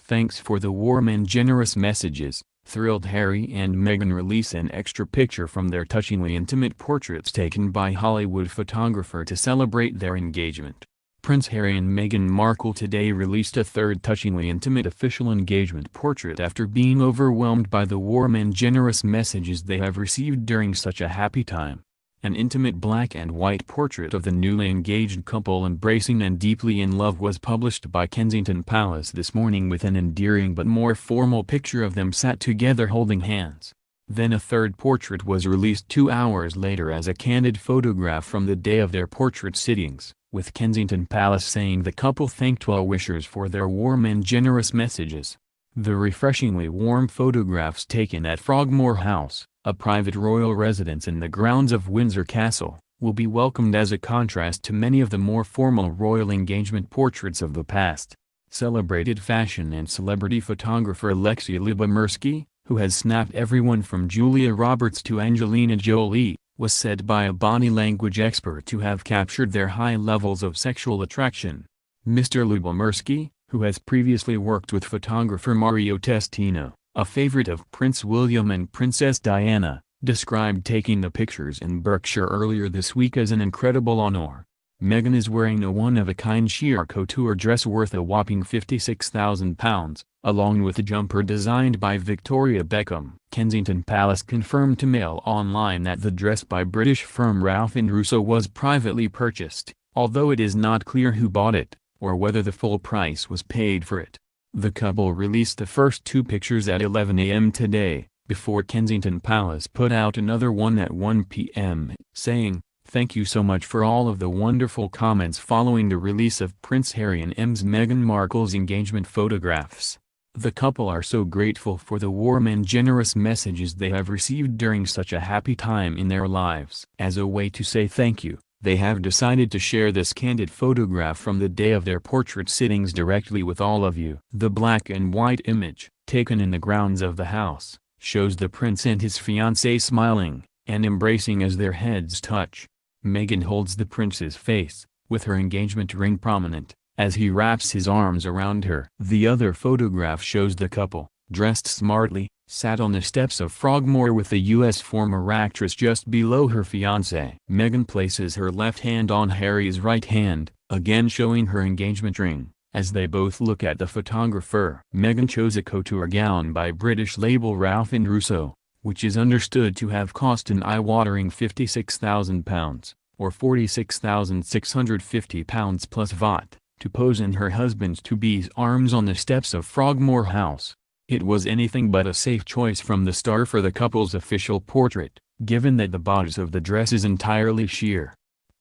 Thanks for the warm and generous messages. Thrilled Harry and Meghan release an extra picture from their touchingly intimate portraits taken by Hollywood photographer to celebrate their engagement. Prince Harry and Meghan Markle today released a third touchingly intimate official engagement portrait after being overwhelmed by the warm and generous messages they have received during such a happy time. An intimate black and white portrait of the newly engaged couple embracing and deeply in love was published by Kensington Palace this morning with an endearing but more formal picture of them sat together holding hands. Then a third portrait was released 2 hours later as a candid photograph from the day of their portrait sittings, with Kensington Palace saying the couple thanked well-wishers for their warm and generous messages. The refreshingly warm photographs taken at Frogmore House, a private royal residence in the grounds of Windsor Castle, will be welcomed as a contrast to many of the more formal royal engagement portraits of the past. Celebrated fashion and celebrity photographer Alexei Lyubomirsky, who has snapped everyone from Julia Roberts to Angelina Jolie, was said by a body language expert to have captured their high levels of sexual attraction. Mr. Lyubomirsky, who has previously worked with photographer Mario Testino, a favorite of Prince William and Princess Diana, described taking the pictures in Berkshire earlier this week as an incredible honor. Meghan is wearing a one-of-a-kind sheer couture dress worth a whopping £56,000, along with a jumper designed by Victoria Beckham. Kensington Palace confirmed to Mail Online that the dress by British firm Ralph and Russo was privately purchased, although it is not clear who bought it, or whether the full price was paid for it. The couple released the first 2 pictures at 11 a.m. today, before Kensington Palace put out another one at 1 p.m., saying, "Thank you so much for all of the wonderful comments following the release of Prince Harry and Ms. Meghan Markle's engagement photographs. The couple are so grateful for the warm and generous messages they have received during such a happy time in their lives. As a way to say thank you, they have decided to share this candid photograph from the day of their portrait sittings directly with all of you." The black and white image, taken in the grounds of the house, shows the prince and his fiancée smiling and embracing as their heads touch. Meghan holds the prince's face, with her engagement ring prominent, as he wraps his arms around her. The other photograph shows the couple, dressed smartly, sat on the steps of Frogmore with the U.S. former actress just below her fiancé. Meghan places her left hand on Harry's right hand, again showing her engagement ring, as they both look at the photographer. Meghan chose a couture gown by British label Ralph and Russo, which is understood to have cost an eye-watering £56,000, or £46,650 plus VAT, to pose in her husband-to-be's arms on the steps of Frogmore House. It was anything but a safe choice from the star for the couple's official portrait, given that the bodice of the dress is entirely sheer.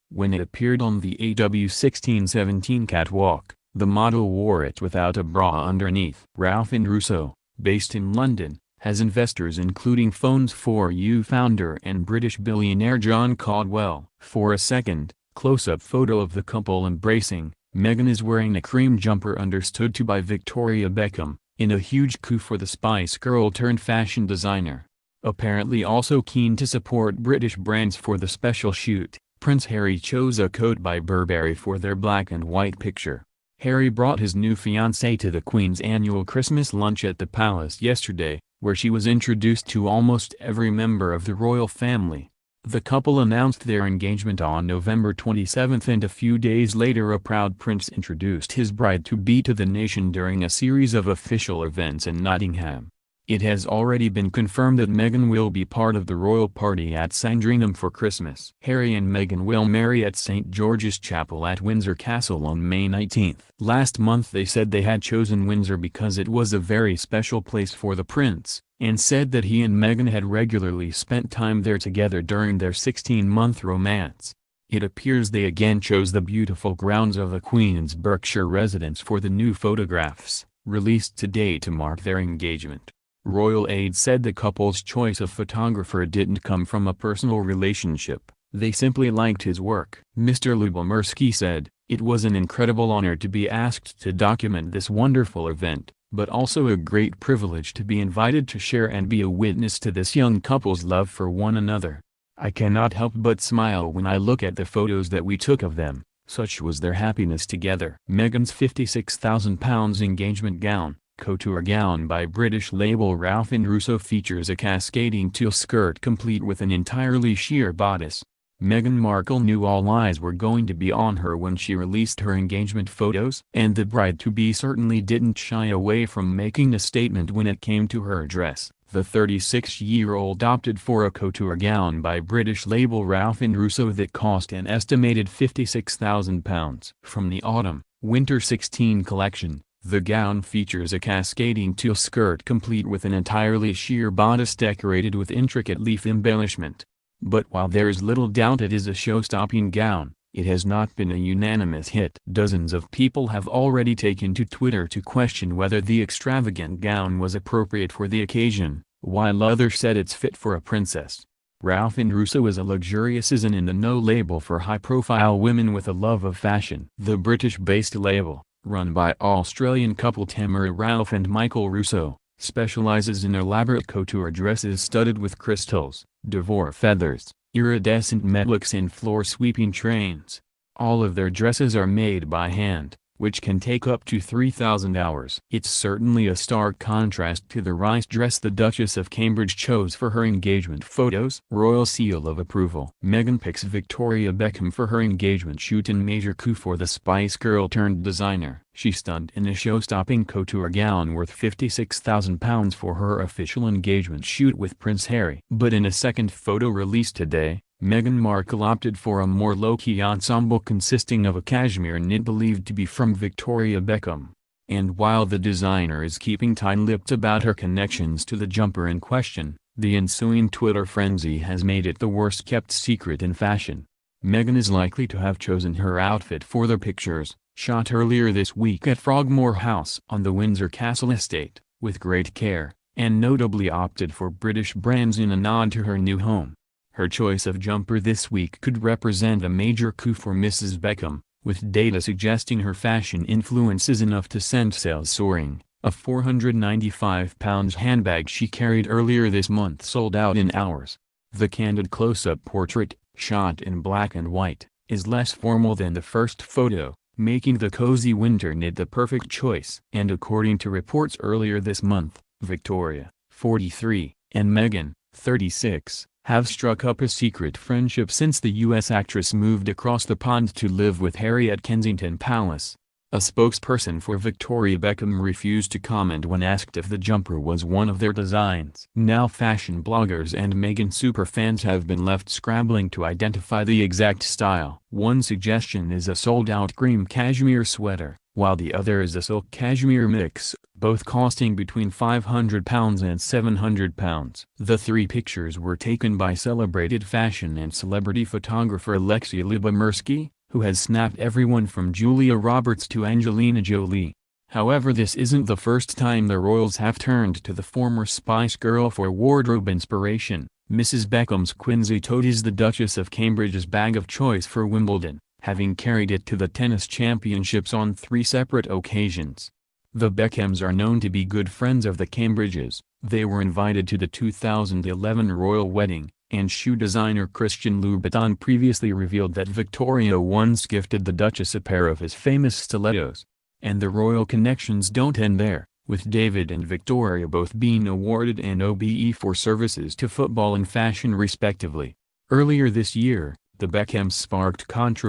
When it appeared on the AW1617 catwalk, the model wore it without a bra underneath. Ralph and Russo, based in London, has investors including Phones4u founder and British billionaire John Caldwell. For a second, close-up photo of the couple embracing, Meghan is wearing a cream jumper understood to by Victoria Beckham, in a huge coup for the Spice Girl-turned-fashion designer. Apparently also keen to support British brands for the special shoot, Prince Harry chose a coat by Burberry for their black and white picture. Harry brought his new fiancée to the Queen's annual Christmas lunch at the palace yesterday, where she was introduced to almost every member of the royal family. The couple announced their engagement on November 27 and a few days later a proud prince introduced his bride-to-be to the nation during a series of official events in Nottingham. It has already been confirmed that Meghan will be part of the royal party at Sandringham for Christmas. Harry and Meghan will marry at St. George's Chapel at Windsor Castle on May 19. Last month they said they had chosen Windsor because it was a very special place for the prince, and said that he and Meghan had regularly spent time there together during their 16-month romance. It appears they again chose the beautiful grounds of the Queen's Berkshire residence for the new photographs, released today to mark their engagement. Royal aide said the couple's choice of photographer didn't come from a personal relationship, they simply liked his work. Mr. Lyubomirsky said, "It was an incredible honor to be asked to document this wonderful event, but also a great privilege to be invited to share and be a witness to this young couple's love for one another. I cannot help but smile when I look at the photos that we took of them, such was their happiness together." Meghan's £56,000 engagement gown, Couture gown by British label Ralph and Russo features a cascading tulle skirt complete with an entirely sheer bodice. Meghan Markle knew all eyes were going to be on her when she released her engagement photos, and the bride-to-be certainly didn't shy away from making a statement when it came to her dress. The 36-year-old opted for a couture gown by British label Ralph and Russo that cost an estimated £56,000. From the Autumn/Winter 16 collection, the gown features a cascading tulle skirt complete with an entirely sheer bodice decorated with intricate leaf embellishment. But while there's little doubt it is a show-stopping gown, it has not been a unanimous hit. Dozens of people have already taken to Twitter to question whether the extravagant gown was appropriate for the occasion, while others said it's fit for a princess. Ralph and Russo is a luxurious and in-the-know label for high-profile women with a love of fashion. The British-based label, run by Australian couple Tamara Ralph and Michael Russo, specializes in elaborate couture dresses studded with crystals, devore feathers, iridescent metallics and floor-sweeping trains. All of their dresses are made by hand, which can take up to 3,000 hours. It's certainly a stark contrast to the rice dress the Duchess of Cambridge chose for her engagement photos. Royal seal of approval. Meghan picks Victoria Beckham for her engagement shoot in major coup for the Spice Girl turned designer. She stunned in a show-stopping couture gown worth £56,000 for her official engagement shoot with Prince Harry. But in a second photo released today, Meghan Markle opted for a more low-key ensemble consisting of a cashmere knit believed to be from Victoria Beckham. And while the designer is keeping tight-lipped about her connections to the jumper in question, the ensuing Twitter frenzy has made it the worst-kept secret in fashion. Meghan is likely to have chosen her outfit for the pictures, shot earlier this week at Frogmore House on the Windsor Castle estate, with great care, and notably opted for British brands in a nod to her new home. Her choice of jumper this week could represent a major coup for Mrs. Beckham, with data suggesting her fashion influence is enough to send sales soaring. A £495 handbag she carried earlier this month sold out in hours. The candid close-up portrait, shot in black and white, is less formal than the first photo, making the cozy winter knit the perfect choice. And according to reports earlier this month, Victoria, 43, and Meghan, 36, have struck up a secret friendship since the U.S. actress moved across the pond to live with Harry at Kensington Palace. A spokesperson for Victoria Beckham refused to comment when asked if the jumper was one of their designs. Now fashion bloggers and Meghan superfans have been left scrambling to identify the exact style. One suggestion is a sold-out cream cashmere sweater, while the other is a silk cashmere mix, both costing between £500 and £700. The three pictures were taken by celebrated fashion and celebrity photographer Alexei Lubomirsky, who has snapped everyone from Julia Roberts to Angelina Jolie. However, this isn't the first time the royals have turned to the former Spice Girl for wardrobe inspiration. Mrs. Beckham's Quincy tote is the Duchess of Cambridge's bag of choice for Wimbledon, having carried it to the tennis championships on 3 separate occasions. The Beckhams are known to be good friends of the Cambridges. They were invited to the 2011 royal wedding, and shoe designer Christian Louboutin previously revealed that Victoria once gifted the Duchess a pair of his famous stilettos. And the royal connections don't end there, with David and Victoria both being awarded an OBE for services to football and fashion respectively. Earlier this year, the Beckhams sparked controversy